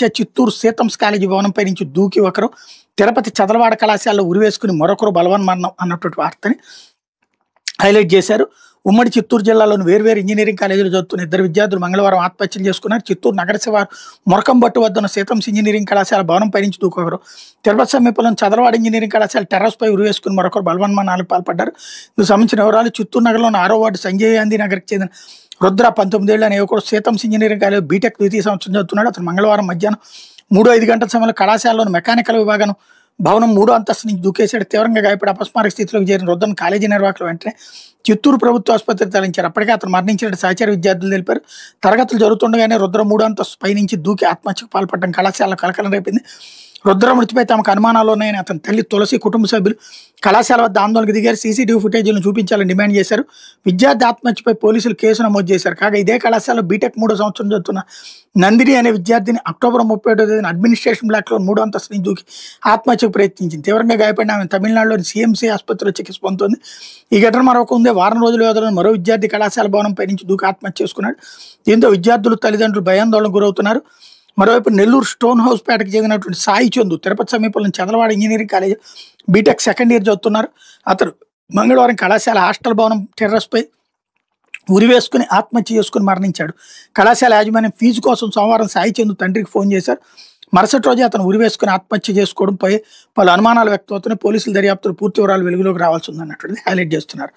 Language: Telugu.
ఆత్మహత్య చిత్తూరు సీతమ్స్ కాలేజీ భవనంపై నుంచి దూకి ఒకరు, తిరుపతి చదలవాడ కళాశాలలో ఉరివేసుకుని మరొకరు బలవన్మరణం అన్నటువంటి వార్తని హైలైట్ చేశారు. ఉమ్మడి చిత్తూరు జిల్లాలోని వేర్వేరు ఇంజనీరింగ్ కాలేజీలు చదువుతున్న ఇద్దరు విద్యార్థులు మంగళవారం ఆత్మహత్యలు చేసుకున్నారు. చిత్తూరు నగర శివారు మొరకంబట్టు వద్ద ఉన్న సీతమ్స్ ఇంజనీరింగ్ కళాశాల భవనంపై నుంచి దూకొకరు, తిరుపతి సమీపంలోని చదలవాడ ఇంజనీరింగ్ కళాశాల టెర్రస్పై ఉరివేసుకుని మరొకరు బలవన్మరణాలకు పాల్పడ్డారు. ఇందుకు సంబంధించిన వివరాలు చిత్తూరు నగరంలోని 6వ వార్డు సంజయ్ గాంధీ నగర్కి చెందిన రుద్ర 19 ఏళ్ల అనే యువకుడు సీతమ్స్ ఇంజనీరింగ్ కాలేజ్ బీటెక్ ద్వితీయ సంవత్సరం చదువుతున్నాడు. అతను మంగళవారం మధ్యాహ్నం 3:05 గంటల సమయంలో కళాశాలలోని మెకానికల్ విభాగం భవనం 3వ అంతస్తు నుంచి దూకేశాడు. తీవ్రంగా గాయపడి అపస్మారక స్థితిలోకి చేరిన రుద్రను కాలేజీ నిర్వాహకులు వెంటనే చిత్తూరు ప్రభుత్వ ఆసుపత్రికి తరలించారు. అప్పటికే అతను మరణించినట్టు సహచర విద్యార్థులు తెలిపారు. తరగతులు జరుగుతుండగానే రుద్ర 3వ అంతస్తు పైనుంచి దూకి ఆత్మహత్యకు పాల్పడడం కళాశాల కలకలం రేపింది. రుద్ర మృతిపై తమకు అనుమానాలు ఉన్నాయని అతని తల్లి తులసి, కుటుంబ సభ్యులు కళాశాల వద్ద ఆందోళనకు దిగారు. సీసీటీవీ ఫుటేజీలను చూపించాలని డిమాండ్ చేశారు. విద్యార్థి ఆత్మహత్యపై పోలీసులు కేసు నమోదు చేశారు. కాగా ఇదే కళాశాలలో బీటెక్ 3వ సంవత్సరం చదువుతున్న నందిని అనే విద్యార్థిని అక్టోబర్ 31వ తేదీన అడ్మినిస్ట్రేషన్ బ్లాక్లో 3వ అంతస్తు నుంచి దూకి ఆత్మహత్యకు ప్రయత్నించింది. తీవ్రంగా గాయపడిన ఆమె తమిళనాడులోని సీఎంసీ ఆసుపత్రిలో చికిత్స పొందుతోంది. ఈ ఘటన మరొక ఉందే వారం రోజుల వ్యవధిలో మరో విద్యార్థి కళాశాల భవనంపై నుంచి దూకి ఆత్మహత్య చేసుకున్నాడు. దీంతో విద్యార్థులు తల్లిదండ్రులు భయాందోళనకు గురవుతున్నారు. మరోవైపు నెల్లూరు స్టోన్ హౌస్ పేటకు చెందినటువంటి సాయి చందు తిరుపతి సమీపంలో Chadalavada engineering college BTech second year చదువుతున్నారు. అతను మంగళవారం కళాశాల హాస్టల్ భవనం టెర్రస్పై ఉరివేసుకుని ఆత్మహత్య చేసుకుని మరణించాడు. కళాశాల యాజమాన్యం ఫీజు కోసం సోమవారం సాయి చందు తండ్రికి ఫోన్ చేశారు. మరుసటి రోజే అతను ఉరివేసుకుని ఆత్మహత్య చేసుకోవడంపై పలు అనుమానాలు వ్యక్తమవుతున్నాయి. పోలీసుల దర్యాప్తులు పూర్తి వివరాలు వెలుగులోకి రావాల్సి ఉందన్నటువంటిది హైలైట్ చేస్తున్నారు.